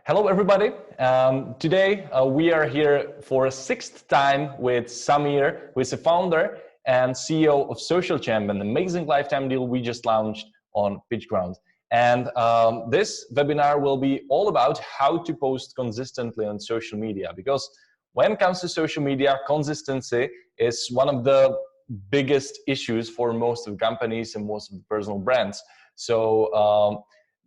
Hello, everybody. Today we are here for a sixth time with Samir, who is the founder and CEO of Social Champ, an amazing lifetime deal we just launched on PitchGround. And this webinar will be all about how to post consistently on social media, because when it comes to social media, consistency is one of the biggest issues for most of the companies and most of the personal brands. So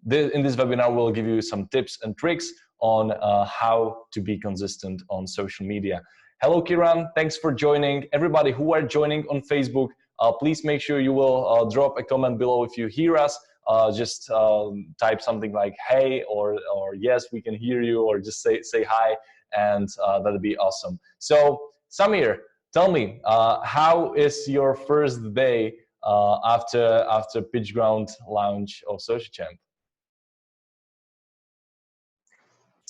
in this webinar, we'll give you some tips and tricks on how to be consistent on social media. Hello, Kiran. Thanks for joining. Everybody who are joining on Facebook, please make sure you will drop a comment below if you hear us. Just type something like "Hey" or "Yes, we can hear you," or just say hi, and that'd be awesome. So, Samir, tell me, how is your first day after PitchGround launch of Social Champ?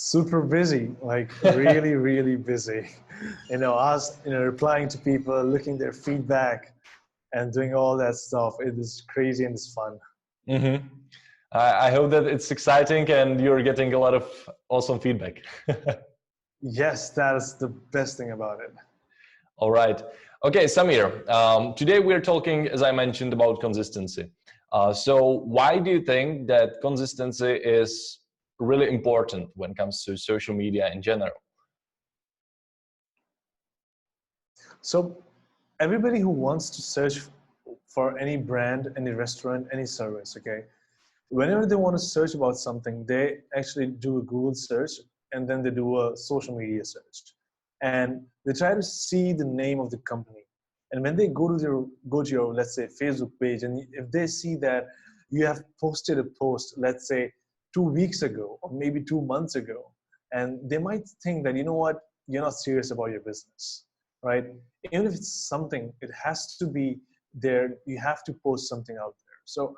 Super busy, like really, really busy. Replying to people, looking their feedback, and doing all that stuff. It is crazy and it's fun. Mm-hmm. I hope that it's exciting and you're getting a lot of awesome feedback. Yes, that is the best thing about it. All right. Okay, Samir, today we're talking, as I mentioned, about consistency. So why do you think that consistency is really important when it comes to social media in general? So everybody who wants to search for any brand, any restaurant, any service, okay, whenever they want to search about something, they actually do a Google search and then they do a social media search. And they try to see the name of the company. And when they go to your, let's say, Facebook page, and if they see that you have posted a post, let's say 2 weeks ago, or maybe 2 months ago, and they might think that, you know what, you're not serious about your business, right? Even if it's something, it has to be there. You have to post something out there. So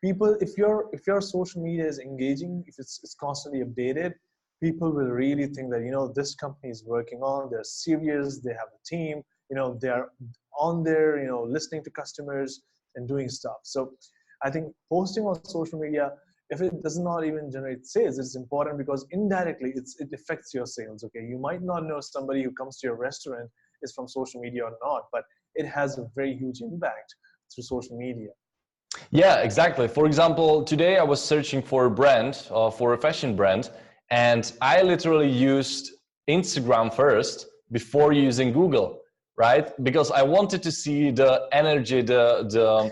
people, if your social media is engaging, if it's constantly updated, people will really think that, you know, this company is working on, they're serious, they have a team, you know, they're on there, you know, listening to customers and doing stuff. So I think posting on social media, if it does not even generate sales, it's important because indirectly it affects your sales. Okay, you might not know somebody who comes to your restaurant is from social media or not, but it has a very huge impact through social media. Yeah, exactly. For example, today I was searching for a brand, for a fashion brand, and I literally used Instagram first before using Google, right? Because I wanted to see the energy, the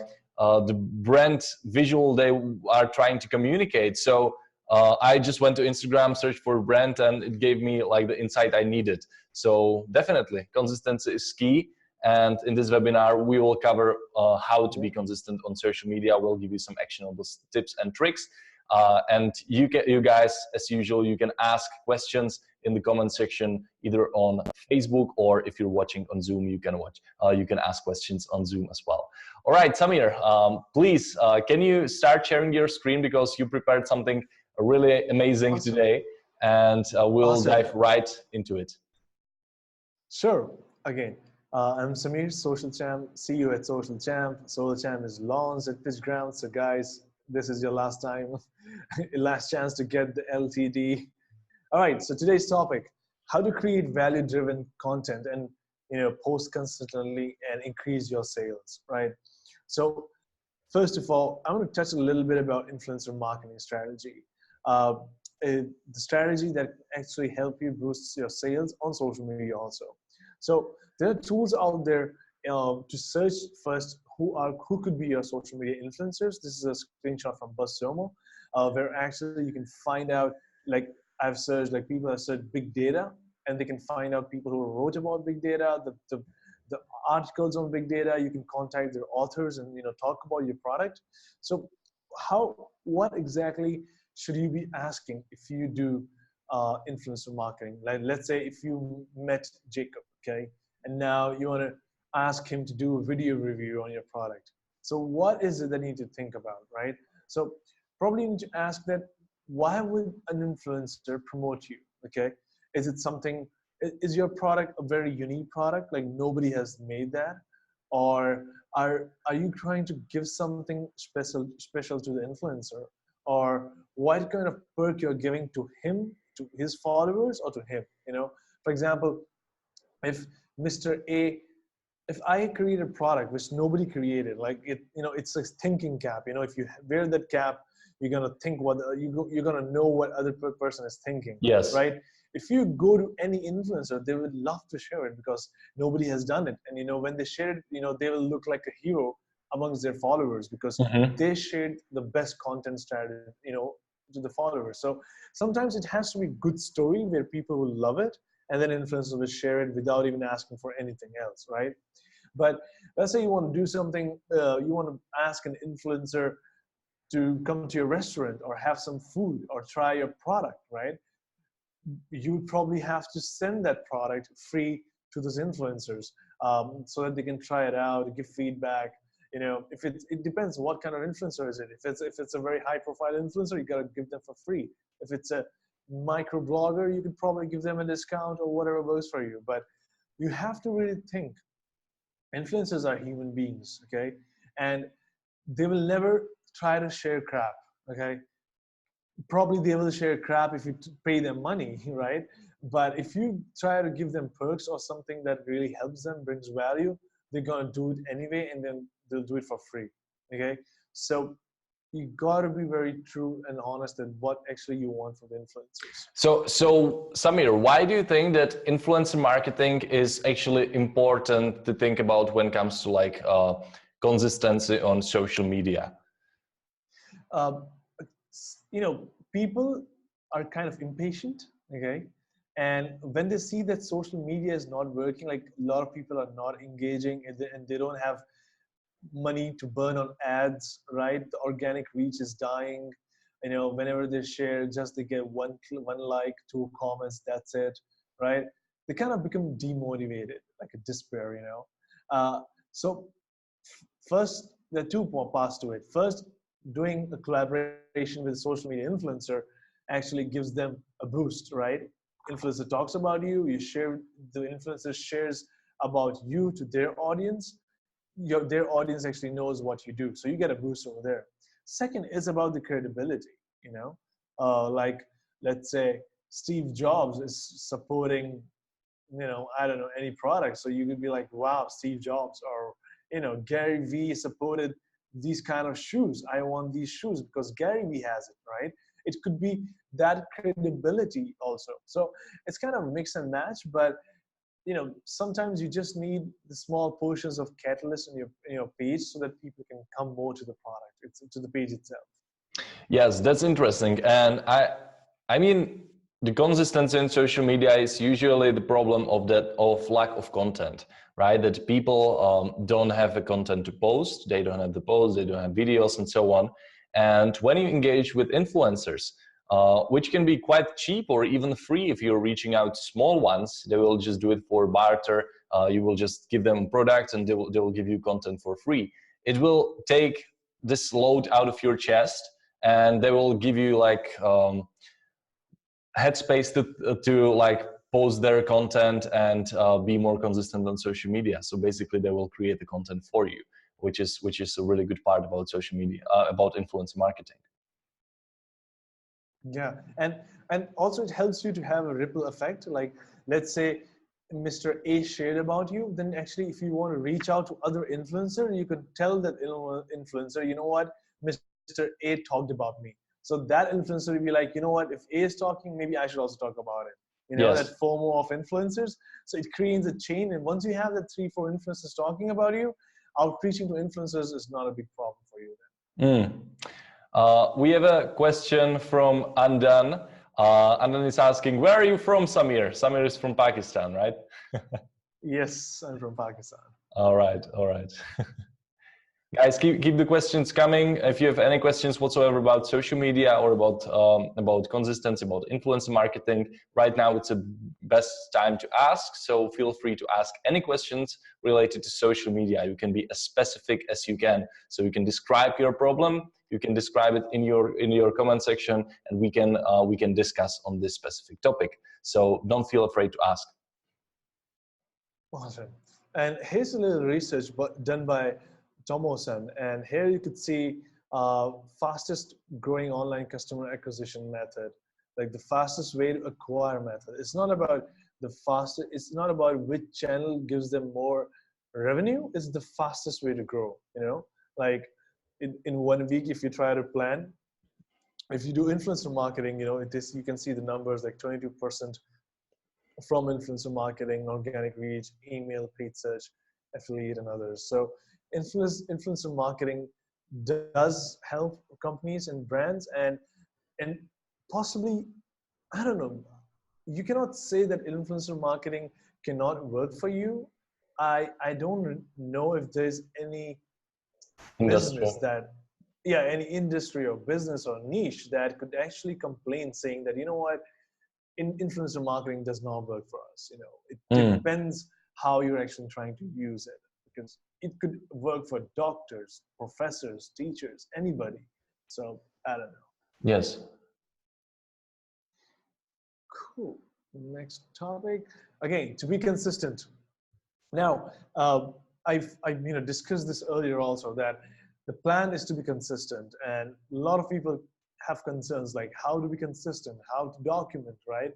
brand visual they are trying to communicate. So I just went to Instagram, searched for a brand, and it gave me like the insight I needed. So definitely, consistency is key. And in this webinar, we will cover how to be consistent on social media. We'll give you some actionable tips and tricks. And you guys, as usual, you can ask questions in the comment section, either on Facebook, or if you're watching on Zoom, you can ask questions on Zoom as well. All right, Samir, please, can you start sharing your screen, because you prepared something really amazing today, and we'll dive right into it. Sure. Again, I'm Samir, Social Champ, CEO at Social Champ. Social Champ is launched at PitchGround. So guys, this is your last time, last chance to get the LTD. All right, so today's topic, how to create value-driven content and, you know, post consistently and increase your sales, right? So first of all, I want to touch a little bit about influencer marketing strategy. The strategy that actually help you boost your sales on social media also. So there are tools out there to search first who could be your social media influencers. This is a screenshot from BuzzSumo, where actually you can find out, like I've searched, like people have searched big data, and they can find out people who wrote about big data, the articles on big data. You can contact their authors and, you know, talk about your product. So what exactly should you be asking if you do influencer marketing? Like, let's say if you met Jacob, okay, and now you want to ask him to do a video review on your product. So what is it that you need to think about, right? So probably you need to ask that, why would an influencer promote you, okay? Is it something, is your product a very unique product, like nobody has made that? Or are you trying to give something special to the influencer? Or what kind of perk you're giving to him to his followers or to him. For example, if Mr. A, if I create a product which nobody created, like it's a thinking cap. If you wear that cap, you're gonna think you're gonna know what other person is thinking, Yes. right? If you go to any influencer, they would love to share it because nobody has done it, and when they share it, they will look like a hero amongst their followers because they shared the best content strategy, to the followers. So sometimes it has to be good story where people will love it, and then influencers will share it without even asking for anything else, right? But let's say you want to do something, you want to ask an influencer to come to your restaurant or have some food or try your product, right? You would probably have to send that product free to those influencers, so that they can try it out, give feedback. If it depends what kind of influencer is it. If it's a very high profile influencer, you got to give them for free. If it's a micro blogger, you could probably give them a discount or whatever works for you. But you have to really think. Influencers are human beings, okay? And they will never try to share crap, okay? Probably they will share crap if you pay them money, right? But if you try to give them perks or something that really helps them, brings value, they're gonna do it anyway, and then they'll do it for free, okay? So you gotta be very true and honest at what actually you want from the influencers. So Samir, why do you think that influencer marketing is actually important to think about when it comes to like consistency on social media? Um, People are kind of impatient, okay? And when they see that social media is not working, like a lot of people are not engaging, and they don't have money to burn on ads, right? The organic reach is dying. Whenever they share, just they get one like, 2 comments, that's it, right? They kind of become demotivated, like a despair. So first, there are 2 parts to it. First, doing a collaboration with a social media influencer actually gives them a boost, right? Influencer talks about you, the influencer shares about you to their audience. Their audience actually knows what you do, so you get a boost over there. Second is about the credibility. Like, let's say Steve Jobs is supporting, I don't know, any product, so you could be like, wow, Steve Jobs, or Gary Vee supported these kind of shoes, I want these shoes because Gary Vee has it, right? It could be that credibility also. So it's kind of mix and match, but sometimes you just need the small portions of catalyst in your page so that people can come more to the product, to the page itself. Yes, that's interesting. And I mean, the consistency in social media is usually the problem of lack of content, right? That people don't have the content to post, they don't have the posts, they don't have videos and so on. And when you engage with influencers, which can be quite cheap or even free if you're reaching out to small ones, they will just do it for barter. You will just give them products and they will give you content for free. It will take this load out of your chest, and they will give you like headspace to like post their content and be more consistent on social media. So basically they will create the content for you, which is a really good part about social media, about influencer marketing. Yeah, and also it helps you to have a ripple effect. Like, let's say Mr. A shared about you, then actually if you want to reach out to other influencer, you could tell that influencer, you know what, Mr. A talked about me. So that influencer will be like, you know what, if A is talking, maybe I should also talk about it. Yes. That FOMO of influencers. So it creates a chain, and once you have that 3-4 influencers talking about you, outreaching to influencers is not a big problem for you then. We have a question from Andan. Andan is asking, where are you from, Samir? Samir is from Pakistan, right? Yes, I'm from Pakistan. All right. Guys, keep the questions coming. If you have any questions whatsoever about social media or about consistency, about influencer marketing, right now it's the best time to ask. So feel free to ask any questions related to social media. You can be as specific as you can. So you can describe your problem. You can describe it in your comment section, and we can discuss on this specific topic. So don't feel afraid to ask. Awesome. And here's a little research done by Tomosan, and here you could see fastest growing online customer acquisition method. like the fastest way to acquire method. It's not about the fastest, it's not about which channel gives them more revenue. It's the fastest way to grow, you know, like in 1 week, if you try to plan, if you do influencer marketing, you know, it is, you can see the numbers like 22% from influencer marketing, organic reach, email, paid search, affiliate, and others. So influencer marketing does help companies and brands, and possibly, I don't know, you cannot say that influencer marketing cannot work for you. I don't know if there's any Industry. business that, yeah, any industry or business or niche that could actually complain saying that, you know what, influencer marketing does not work for us. You know, it Mm. depends how you're actually trying to use it, because it could work for doctors, professors, teachers, anybody. So I don't know. Yes. Cool. Next topic. Again, to be consistent. Now, I've discussed this earlier also, that the plan is to be consistent, and a lot of people have concerns like how to be consistent, how to document, right?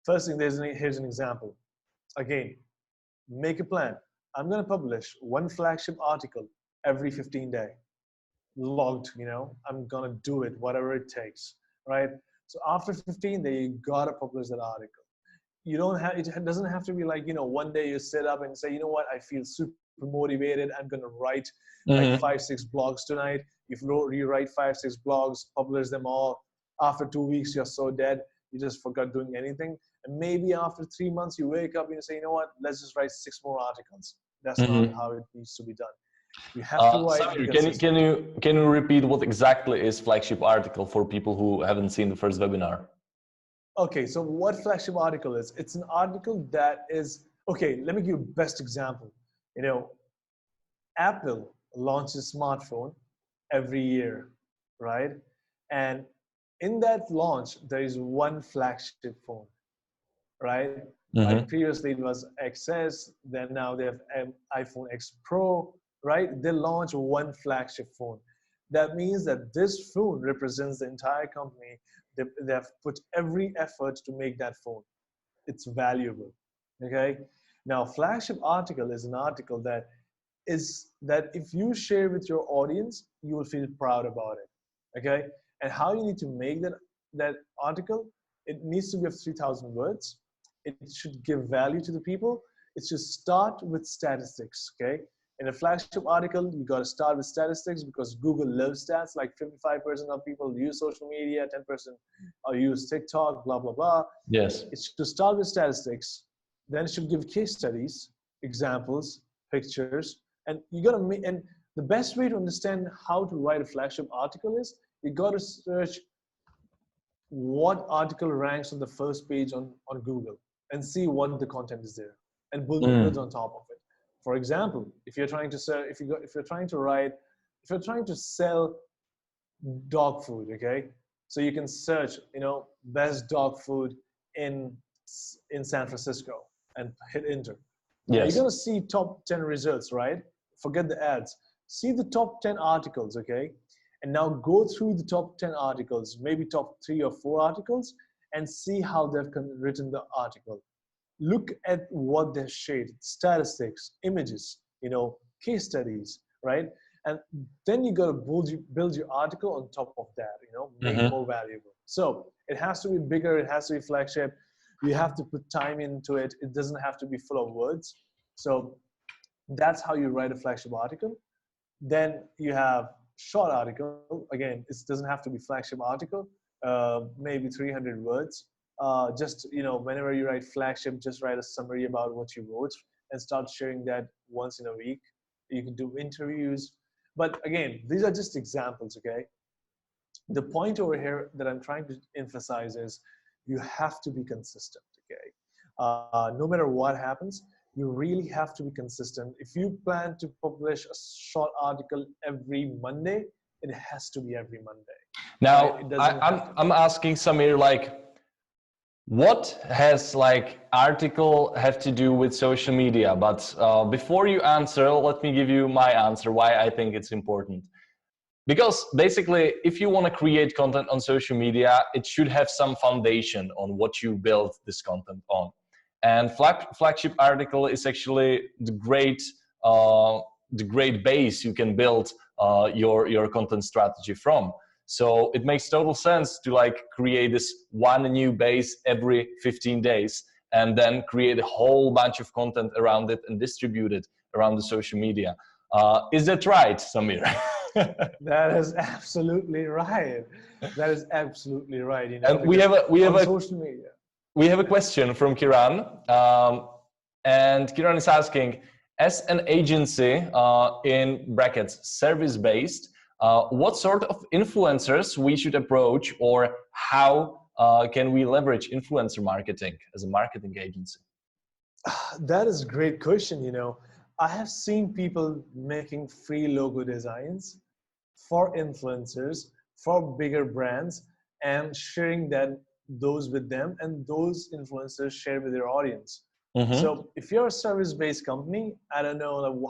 First thing, here's an example. Again, make a plan. I'm going to publish one flagship article every 15 days. Logged, you know, I'm going to do it, whatever it takes, right? So after 15 days, you got to publish that article. You don't have, it doesn't have to be like, you know, one day you sit up and say, you know what, I feel super motivated, I'm going to write like Mm-hmm. 5-6 blogs tonight. If you write 5-6 blogs, publish them all, after 2 weeks you're so dead, you just forgot doing anything. And maybe after 3 months you wake up and you say, you know what, let's just write 6 more articles. That's not Mm-hmm. how it needs to be done. You have to write, be Samir, consistent. can you repeat what exactly is flagship article for people who haven't seen the first webinar? Okay, so what flagship article is? It's an article that is, okay, let me give you best example. You know, Apple launches smartphone every year, right? And in that launch, there is one flagship phone, right? Like Mm-hmm. previously it was XS, then now they have iPhone X Pro, right? They launch one flagship phone. That means that this phone represents the entire company. They have put every effort to make that phone. It's valuable, okay? Now, flagship article is an article that if you share with your audience, you will feel proud about it, okay? And how you need to make that article, it needs to be of 3,000 words. It should give value to the people. It should start with statistics, okay? In a flagship article, you got to start with statistics, because Google loves stats. Like 55% of people use social media, 10% use TikTok, blah, blah, blah. Yes. It should start with statistics. Then it should give case studies, examples, pictures, and you got to make. And the best way to understand how to write a flagship article is you got to search what article ranks on the first page on Google and see what the content is there, and build Mm. on top of it. For example, if you're trying to sell, if you're trying to write, if you're trying to sell dog food, okay, so you can search, you know, best dog food in San Francisco and hit enter. Now you're Yes. gonna see top 10 results, right? Forget the ads. See the top 10 articles, okay? And now go through the top 10 articles, maybe top 3 or 4 articles, and see how they've written the article. Look at what they've shared, statistics, images, you know, case studies, right? And then you got to build your article on top of that, you know, make it Mm-hmm. more valuable. So it has to be bigger, it has to be flagship. You have to put time into it. It doesn't have to be full of words. So that's how you write a flagship article. Then you have short article. Again, it doesn't have to be flagship article. Maybe 300 words. Just, you know, whenever you write flagship, just write a summary about what you wrote and start sharing that once in a week. You can do interviews. But again, these are just examples, okay? The point over here that I'm trying to emphasize is you have to be consistent, okay? No matter what happens, you really have to be consistent. If you plan to publish a short article every Monday, it has to be every Monday, right? It Now, doesn't have to be. I'm asking Samir, like, what has like article have to do with social media? But before you answer, let me give you my answer why I think it's important. Because basically, if you want to create content on social media, it should have some foundation on what you build this content on. And flagship article is actually uh, the great base you can build your content strategy from. So it makes total sense to like create this one new base every 15 days and then create a whole bunch of content around it and distribute it around the social media. Is that right, Samir? That is absolutely right. That is absolutely right. You know, And we have a social media. we have a question from Kiran, and Kiran is asking, as an agency in brackets service based, what sort of influencers we should approach, or how can we leverage influencer marketing as a marketing agency? That is a great question. You know, I have seen people making free logo designs for influencers, for bigger brands, and sharing those with them, and those influencers share with their audience. So if you're a service-based company, I don't know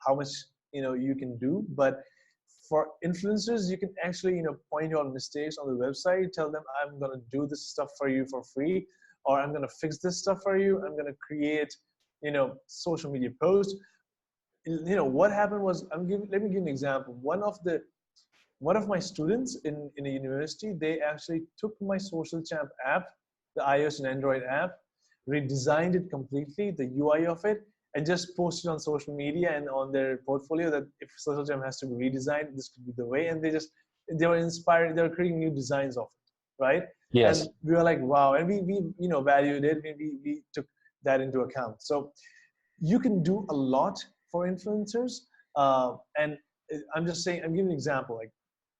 how much you can do, but for influencers, you can actually point out mistakes on the website, tell them I'm gonna do this stuff for you for free, or I'm gonna fix this stuff for you. I'm gonna create social media posts. What happened was, let me give an example. One of my students in a university, they actually took my Social Champ app, the iOS and Android app, redesigned it completely, the UI of it, and just posted on social media and on their portfolio that if Social Champ has to be redesigned, this could be the way. And they were inspired, they were creating new designs of it, right? Yes. And we were like, wow. And we valued it. We took that into account. So you can do a lot for influencers. And I'm just saying, I'm giving an example, like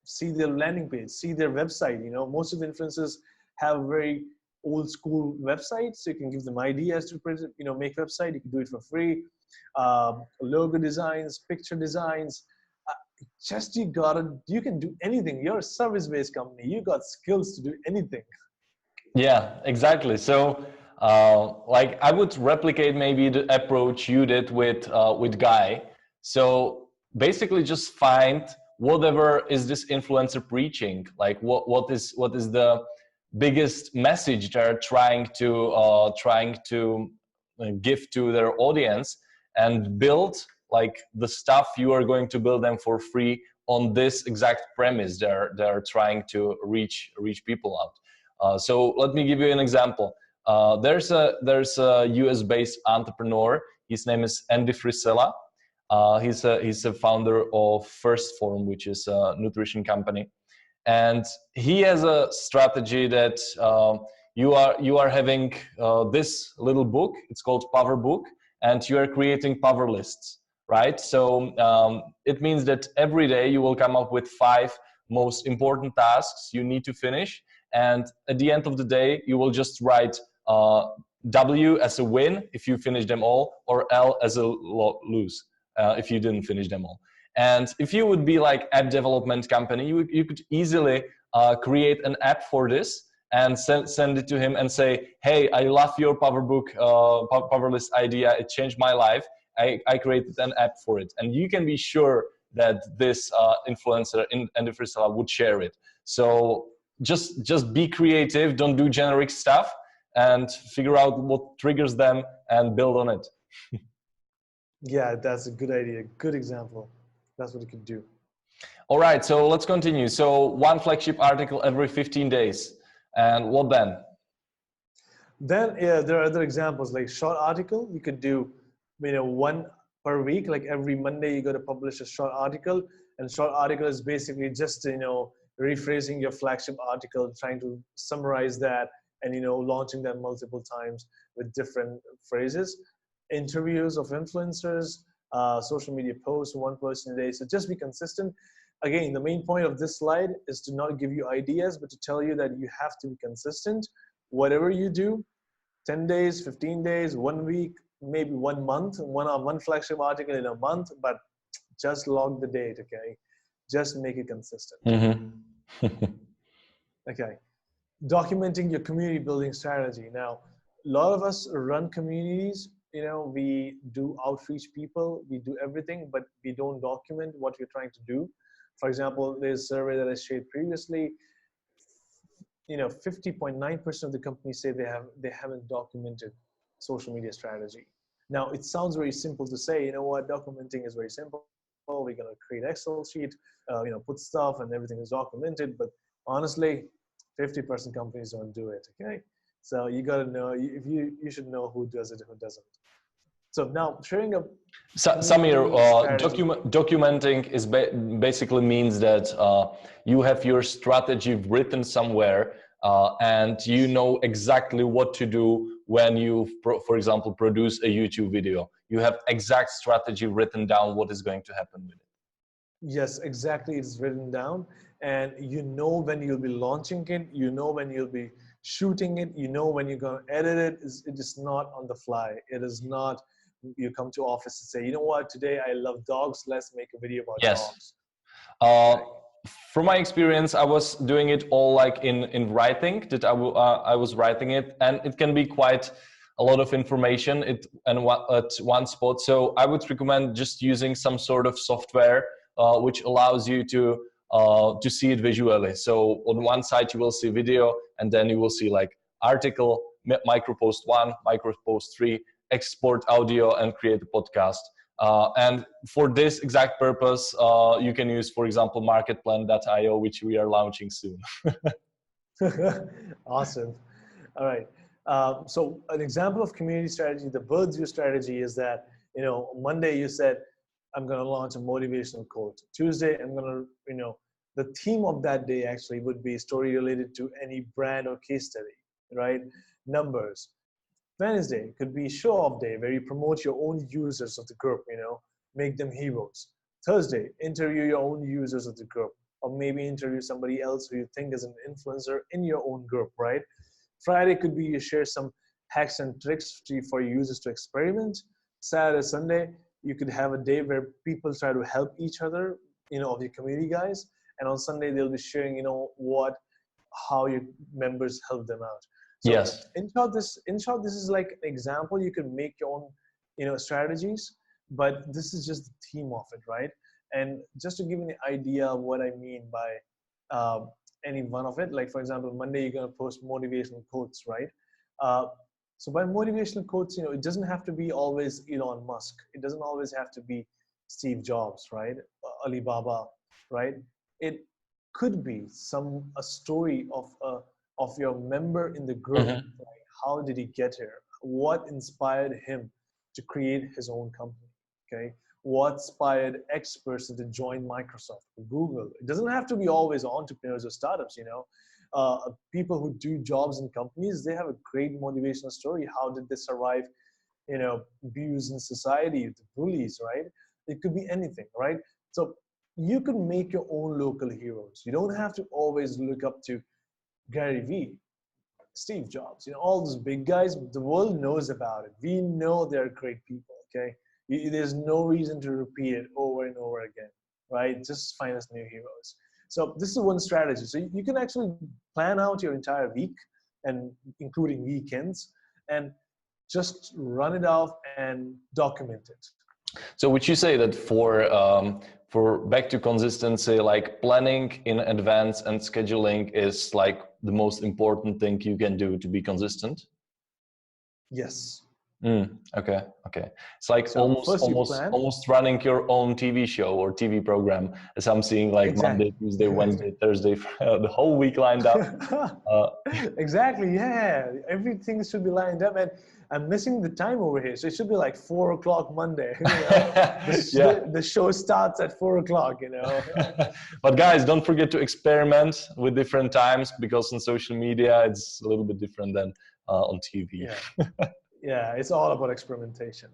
see their landing page, see their website. Most of the influencers have very old school websites, so you can give them ideas to make website. You can do it for free. Logo designs, picture designs. You can do anything. You're a service-based company. You got skills to do anything. Yeah, exactly. So, like, I would replicate maybe the approach you did with Guy. So basically, just find whatever is this influencer preaching. Like, what is the biggest message they're trying to give to their audience, and build like the stuff you are going to build them for free on this exact premise they're trying to reach people out. So let me give you an example. There's a US-based entrepreneur. His name is Andy Frisella. He's a founder of First Form, which is a nutrition company, and he has a strategy that you are having this little book. It's called Power Book, and you are creating power lists, right? So it means that every day you will come up with 5 most important tasks you need to finish. And at the end of the day, you will just write W as a win if you finish them all, or L as a lose if you didn't finish them all. And if you would be like app development company, you could easily create an app for this and send it to him and say, hey, I love your power book, power list idea. It changed my life. I created an app for it. And you can be sure that this influencer in the freestyle would share it. So just be creative, don't do generic stuff, and figure out what triggers them and build on it. Yeah, that's a good idea. Good example. That's what you could do. All right, so let's continue. So one flagship article every 15 days. And what then? Then there are other examples like short article. You could do, one per week. Like every Monday, you got to publish a short article. And short article is basically just, rephrasing your flagship article, trying to summarize that, and, launching them multiple times with different phrases. Interviews of influencers, social media posts, one person a day. So just be consistent. Again, the main point of this slide is to not give you ideas, but to tell you that you have to be consistent. Whatever you do, 10 days, 15 days, 1 week, maybe 1 month, one flagship article in a month, but just log the date, okay? Just make it consistent. Okay. Documenting your community building strategy. Now, a lot of us run communities, we do outreach people, we do everything, but we don't document what we're trying to do. For example, there's a survey that I shared previously. 50.9% of the companies say they haven't documented social media strategy. Now, it sounds very simple to say, you know what, documenting is very simple. We're going to create Excel sheet, put stuff and everything is documented. But honestly, 50% companies don't do it. Okay, so you got to know, if you should know who does it and who doesn't. So now sharing a Samir, strategy. documenting is basically means that you have your strategy written somewhere, and you know exactly what to do when you, for example, produce a YouTube video. You have exact strategy written down what is going to happen with it. Yes, exactly. It's written down, and you know when you'll be launching it. You know when you'll be shooting it. You know when you're going to edit it. It is not on the fly. It is not. You come to office and say, you know what, today I love dogs. Let's make a video about Yes. dogs. Uh, from my experience, I was doing it all like in writing. That I was writing it, and it can be quite a lot of information at one spot. So I would recommend just using some sort of software which allows you to see it visually. So on one side you will see video, and then you will see like article, micropost 1, micropost 3, export audio, and create a podcast. And for this exact purpose, you can use, for example, marketplan.io, which we are launching soon. Awesome. All right. So an example of community strategy, the bird's view strategy, is that, Monday you said, I'm going to launch a motivational quote. Tuesday, I'm going to, the theme of that day actually would be a story related to any brand or case study, right? Numbers. Wednesday could be show off day where you promote your own users of the group, make them heroes. Thursday, interview your own users of the group, or maybe interview somebody else who you think is an influencer in your own group, right? Friday could be you share some hacks and tricks for your users to experiment. Saturday, Sunday, you could have a day where people try to help each other, of your community guys. And on Sunday, they'll be sharing, how your members help them out. So Yes. in short, this is like an example. You can make your own, strategies, but this is just the theme of it, right? And just to give you an idea of what I mean by any one of it, like for example, Monday you're gonna post motivational quotes, right? So by motivational quotes, it doesn't have to be always Elon Musk. It doesn't always have to be Steve Jobs, right? Alibaba, right? It could be a story of your member in the group. Like, how did he get here? What inspired him to create his own company? Okay, what inspired X person to join Microsoft or Google? It doesn't have to be always entrepreneurs or startups. People who do jobs in companies, they have a great motivational story. How did they survive, abuse in society, the bullies, right? It could be anything, right? So you can make your own local heroes. You don't have to always look up to Gary Vee, Steve Jobs, all those big guys. The world knows about it. We know they're great people, okay? There's no reason to repeat it over and over again, right? Just find us new heroes. So this is one strategy. So you can actually plan out your entire week, and including weekends, and just run it off and document it. So would you say that for back to consistency, like planning in advance and scheduling is like the most important thing you can do to be consistent? Yes. Okay. It's like So almost running your own TV show or TV program, as I'm seeing, like exactly. Monday, Tuesday, Wednesday, Thursday, the whole week lined up. Exactly. Yeah. Everything should be lined up, and I'm missing the time over here. So it should be like 4 o'clock Monday. The show starts at 4 o'clock. But guys, don't forget to experiment with different times, because on social media it's a little bit different than on TV. Yeah, it's all about experimentation.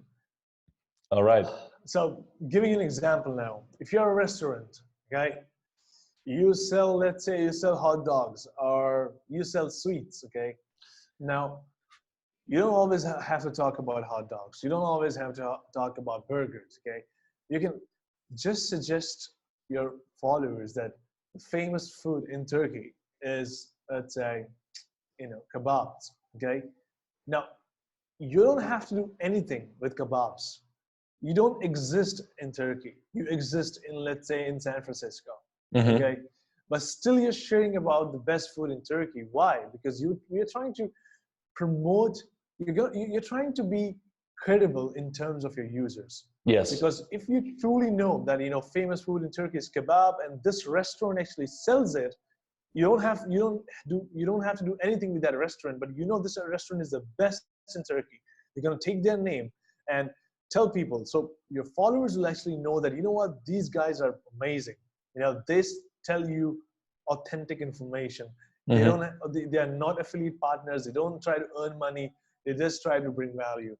All right. So giving you an example now, if you're a restaurant, okay, let's say you sell hot dogs or you sell sweets, okay? Now, you don't always have to talk about hot dogs. You don't always have to talk about burgers, okay? You can just suggest your followers that the famous food in Turkey is, let's say, kebabs, okay? Now, you don't have to do anything with kebabs. You don't exist in Turkey. You exist in, let's say, in San Francisco, Mm-hmm. okay? But still you're sharing about the best food in Turkey. Why? Because you're trying to promote, you're trying to be credible in terms of your users. Yes. Because if you truly know that, you know, famous food in Turkey is kebab and this restaurant actually sells it, you don't have to do anything with that restaurant, but you know this restaurant is the best in Turkey. You're going to take their name and tell people, so your followers will actually know that, you know what, these guys are amazing. You know, they tell you authentic information. They Mm-hmm. don't they are not affiliate partners. They don't try to earn money. They just try to bring value.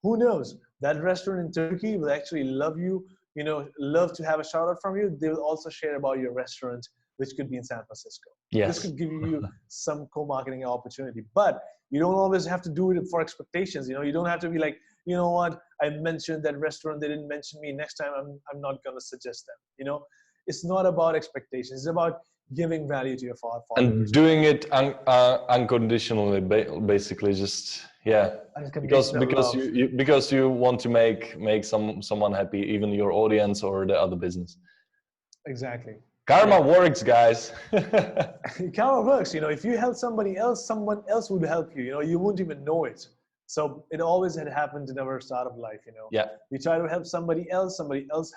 Who knows, that restaurant in Turkey will actually love you, you know, love to have a shout out from you. They will also share about your restaurant, which could be in San Francisco. This Yes. could give you some co-marketing opportunity, but you don't always have to do it for expectations. You know, you don't have to be like, you know what, I mentioned that restaurant, they didn't mention me. Next time I'm not going to suggest them. You know, it's not about expectations. It's about giving value to your And followers. doing it unconditionally, basically, just yeah, Unconditional because love. you want to make someone happy, even your audience or the other business. Exactly. Karma Yeah. works, guys. Karma works. You know, if you help somebody else, someone else would help you. You know, you wouldn't even know it. So it always had happened in our start of life. You know, Yeah, we try to help somebody else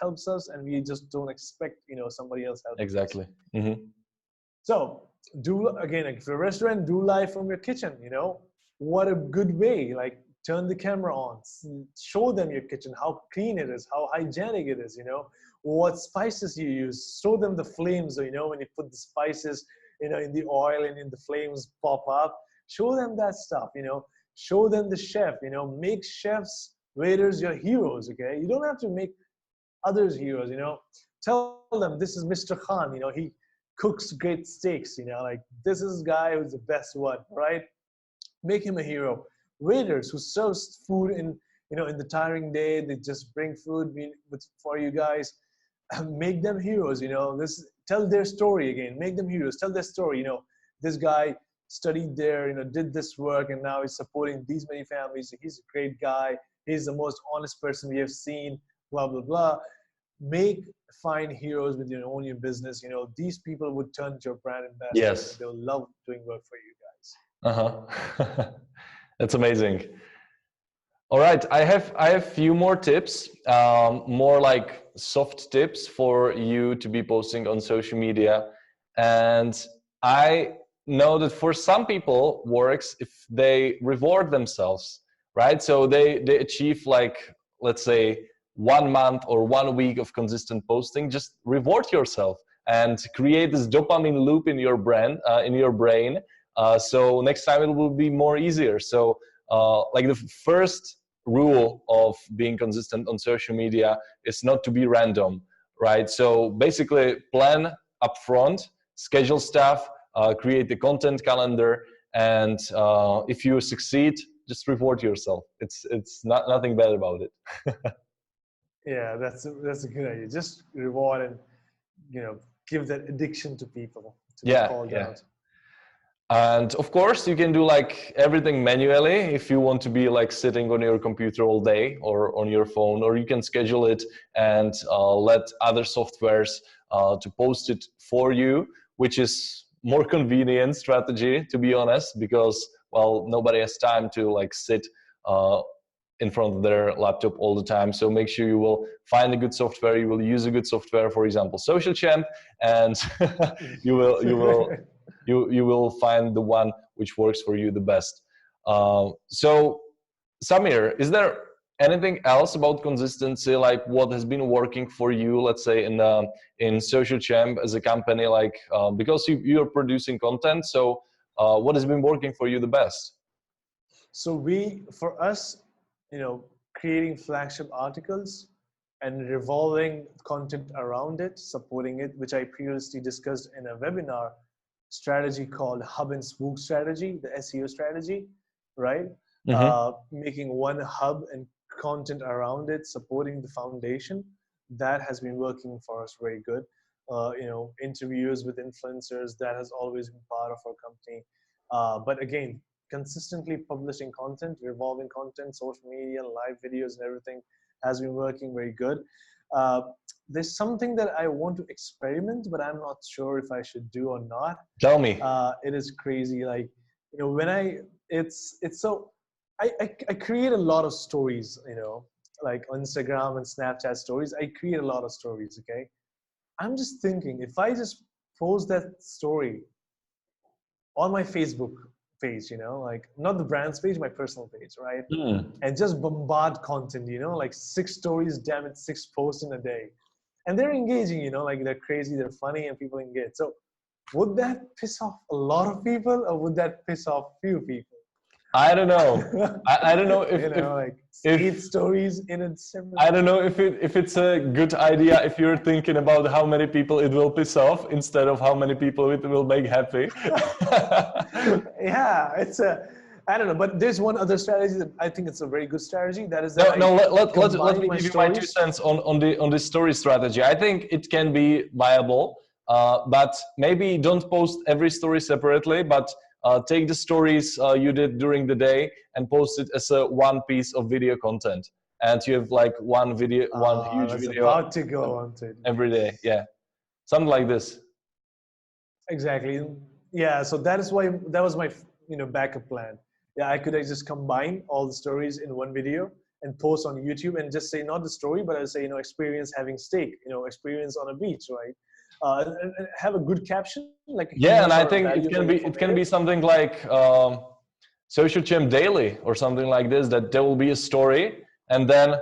helps us, and we just don't expect, you know, somebody else helping us. exactly. Hmm. So do, again, like if you're a restaurant, do live from your kitchen. You know, what a good way. Like turn the camera on, show them your kitchen, how clean it is, how hygienic it is. You know, what spices you use. Show them the flames. You know, when you put the spices, you know, in the oil and in the flames pop up. Show them that stuff. You know, show them the chef. You know, make chefs, waiters your heroes. Okay, you don't have to make others heroes. You know, tell them this is Mr. Khan. You know, he cooks great steaks. You know, like this is guy who's the best one, right? Make him a hero. Waiters who serves food in, you know, in the tiring day, they just bring food for you guys. Make them heroes. You know, this, tell their story again. Make them heroes. Tell their story. You know, this guy studied there, you know, did this work, and now he's supporting these many families. He's a great guy. He's the most honest person we have seen. Blah blah blah. Make, find heroes with your own your business. You know, these people would turn to your brand ambassadors, and Yes. they'll love doing work for you guys. Uh-huh. That's amazing. All right, I have few more tips, more like soft tips for you to be posting on social media. And I know that for some people works if they reward themselves, right? So they achieve, like, let's say 1 month or 1 week of consistent posting. Just reward yourself and create this dopamine loop in your in your brain. So next time it will be more easier. So like the first rule of being consistent on social media is not to be random, right? So basically plan upfront, schedule stuff, create the content calendar, and if you succeed, just reward yourself. It's nothing bad about it. Yeah, that's a good idea. Just reward and, you know, give that addiction to people to be Yeah, called yeah. out. And of course, you can do like everything manually if you want to be like sitting on your computer all day or on your phone, or you can schedule it and let other softwares to post it for you, which is more convenient strategy, to be honest, because, well, nobody has time to like sit in front of their laptop all the time. So make sure you will find a good software. You will use a good software, for example, Social Champ, and you will find the one which works for you the best. So, Samir, is there anything else about consistency, like what has been working for you, let's say in Social Champ as a company, like because you're producing content, so what has been working for you the best? So for us, you know, creating flagship articles and revolving content around it, supporting it, which I previously discussed in a webinar, strategy called hub and spook strategy, the SEO strategy, right? Mm-hmm. Making one hub and content around it, supporting the foundation, that has been working for us very good. You know, interviews with influencers, that has always been part of our company. But again, consistently publishing content, revolving content, social media, live videos, and everything has been working very good. there's something that I want to experiment, but I'm not sure if I should do or not. Tell me. It is crazy. Like, when it's so, I create a lot of stories, like on Instagram and Snapchat stories. I create a lot of stories. Okay. I'm just thinking if I just post that story on my Facebook page, like not the brand's page, my personal page, right? And just bombard content, like 6 stories, damn it, 6 posts in a day. And they're engaging, like they're crazy, they're funny, and people engage. So would that piss off a lot of people, or would that piss off few people? I don't know. I don't know if like 8 stories in a similar. I don't know if it's a good idea if you're thinking about how many people it will piss off instead of how many people it will make happy. Yeah, I don't know, but there's one other strategy that I think it's a very good strategy. That is let me give you my 2 cents on the story strategy. I think it can be viable, but maybe don't post every story separately, but take the stories you did during the day and post it as one piece of video content, and you have like one huge video about to go on to it. Every day. Yeah, something like this. Exactly. Yeah. So that was my backup plan. Yeah, I could just combine all the stories in one video and post on YouTube and just say not the story, but I say experience having steak, experience on a beach, right? And have a good caption, like and I think it can be something like Social Champ Daily or something like this. That there will be a story, and then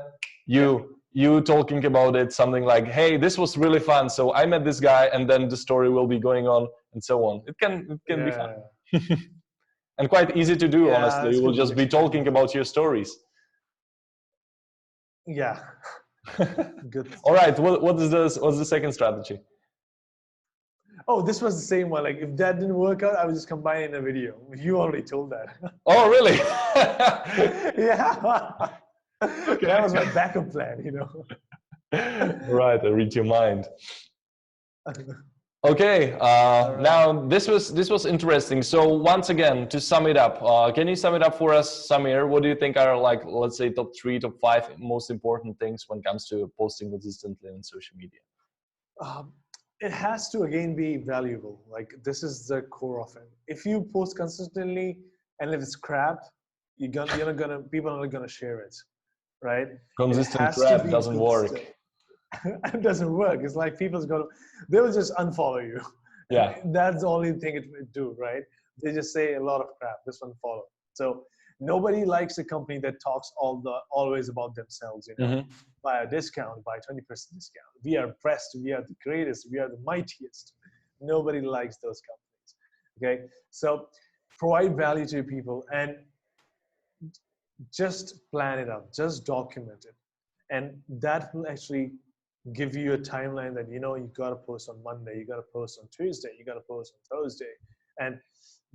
you talking about it, something like, "Hey, this was really fun. So I met this guy," and then the story will be going on and so on. It can be fun. And quite easy to do, honestly. You will just be talking about your stories. Yeah. Good. All right. What's the second strategy? Oh, this was the same one. Like, if that didn't work out, I would just combine it in a video. You already told that. Oh, really? Yeah. Okay. That was my backup plan, Right. I read your mind. Okay, now this was interesting. So once again, to sum it up, can you sum it up for us, Samir? What do you think are, like, let's say, top 3, top 5 most important things when it comes to posting consistently on social media? It has to again be valuable. Like, this is the core of it. If you post consistently and if it's crap, people are not gonna share it, right? Consistent crap doesn't work. It doesn't work. It's like they will just unfollow you. Yeah. That's the only thing it will do, right? They just say a lot of crap, just unfollow. So nobody likes a company that talks always about themselves, buy a discount, buy 20% discount. We are best, we are the greatest, we are the mightiest. Nobody likes those companies. Okay. So provide value to people and just plan it out, just document it. And that will actually give you a timeline that, you got to post on Monday, you got to post on Tuesday, you got to post on Thursday, and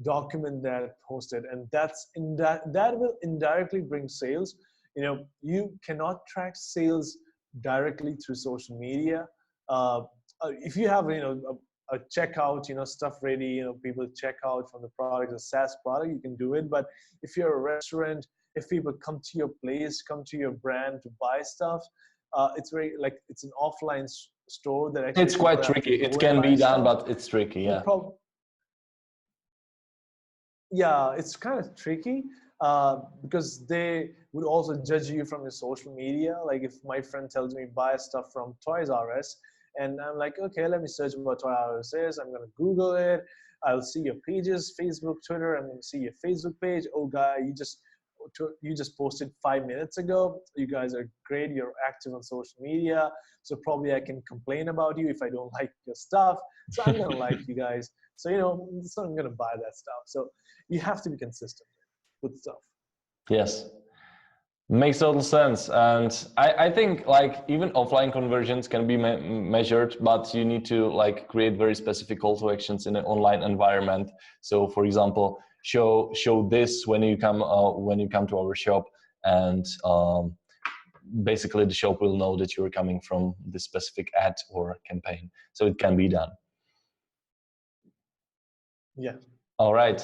document that, post it. And that will indirectly bring sales. You cannot track sales directly through social media. If you have, a checkout, stuff ready, people check out from the product, a SaaS product, you can do it. But if you're a restaurant, if people come to your place, come to your brand to buy stuff, it's very, like, it's an offline store that actually, it's quite tricky. It can be done, but it's tricky. Yeah. Yeah, it's kind of tricky because they would also judge you from your social media. Like, if my friend tells me buy stuff from Toys R Us, and I'm like, okay, let me search what Toys R Us is. I'm gonna Google it. I'll see your pages, Facebook, Twitter. I'm gonna see your Facebook page. Oh, guy, you just posted 5 minutes ago. You guys are great. You're active on social media. So probably I can complain about you if I don't like your stuff. So I'm going to like you guys. So, so I'm going to buy that stuff. So you have to be consistent with stuff. Yes. Makes total sense. And I think, like, even offline conversions can be measured, but you need to, like, create very specific call to actions in an online environment. So, for example, show this when you come to our shop, and basically the shop will know that you're coming from this specific ad or campaign. So it can be done. Yeah. All right.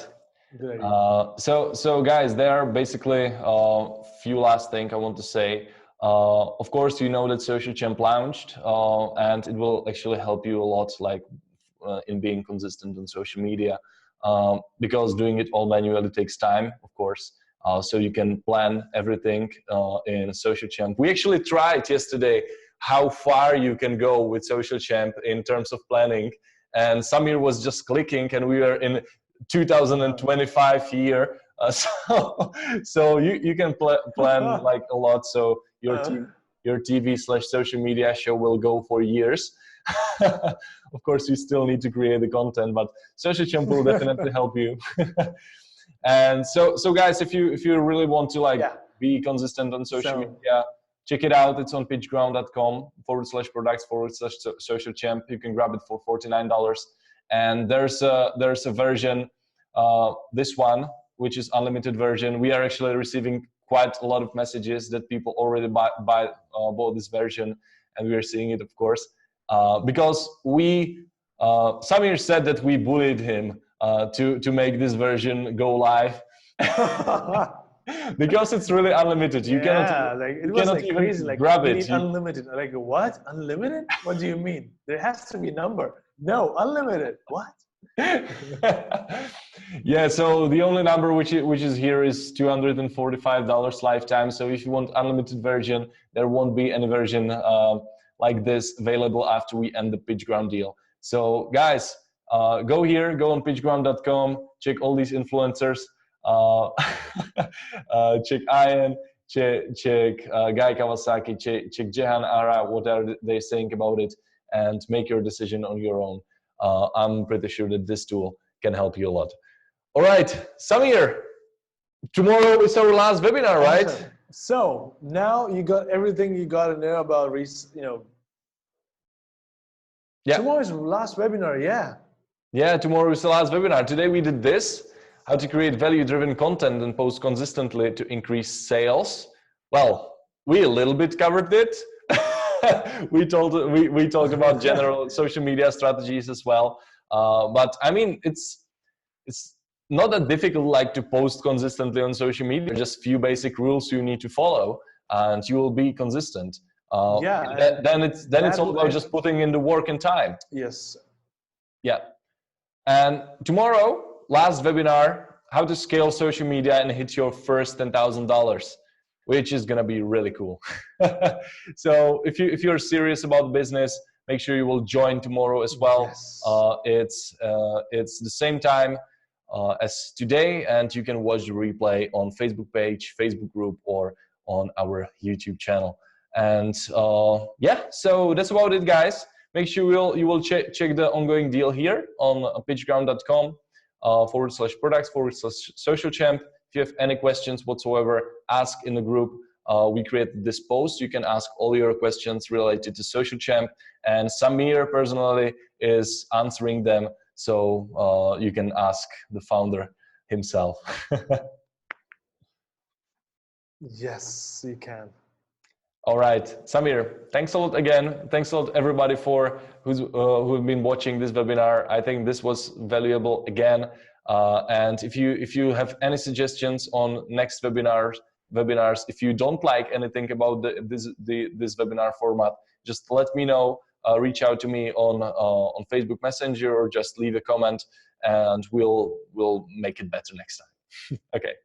So guys, there are basically a few last things I want to say. Of course, you know that Social Champ launched, and it will actually help you a lot, like in being consistent on social media, because doing it all manually takes time, of course. So you can plan everything in Social Champ. We actually tried yesterday how far you can go with Social Champ in terms of planning, and Samir was just clicking, and we were in 2025 year. So you can plan like a lot. So your TV/social media show will go for years. Of course, you still need to create the content, but Social Champ will definitely help you. And so guys, if you really want to like be consistent on social media, check it out. It's on pitchground.com/products/social champ. You can grab it for $49. And there's a version, this one, which is unlimited version. We are actually receiving quite a lot of messages that people already bought this version, and we are seeing it, of course, because Samir said that we bullied him to make this version go live. Because it's really unlimited. You cannot, like it you was cannot like even crazy. Like grab we it. need unlimited. Like what? Unlimited? What do you mean? There has to be a number. No, unlimited. What? Yeah, so the only number which is here is $245 lifetime. So if you want unlimited version, there won't be any version like this available after we end the PitchGround deal. So guys, go here, go on pitchground.com, check all these influencers, check Ian, check Guy Kawasaki, check Jehan Ara, what are they saying about it, and make your decision on your own. I'm pretty sure that this tool can help you a lot. All right, Samir, tomorrow is our last webinar, right? Awesome. So now you got everything you got to know about, tomorrow's last webinar, Yeah, tomorrow is the last webinar. Today we did this, how to create value-driven content and post consistently to increase sales. Well, we a little bit covered it. we talked about general social media strategies as well. But I mean, it's not that difficult, like to post consistently on social media. Just few basic rules you need to follow, and you will be consistent. Then it's all about just putting in the work and time. Yes. Yeah. And tomorrow, last webinar, how to scale social media and hit your first $10,000, which is gonna be really cool. So if you're serious about business, make sure you will join tomorrow as well. Yes. It's the same time as today, and you can watch the replay on Facebook page, Facebook group, or on our YouTube channel. And yeah, so that's about it, guys. Make sure you will check the ongoing deal here on pitchground.com /products/social champ. If you have any questions whatsoever, ask in the group. We created this post. You can ask all your questions related to Social Champ, and Samir personally is answering them. So you can ask the founder himself. Yes, you can. All right, Samir, thanks a lot again. Thanks a lot everybody for who've been watching this webinar. I think this was valuable again. And if you have any suggestions on next webinars, if you don't like anything about this webinar format, just let me know. Reach out to me on Facebook Messenger, or just leave a comment, and we'll make it better next time. Okay.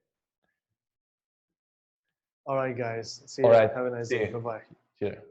All right, guys. See you. Have a nice day. Bye-bye. Sure.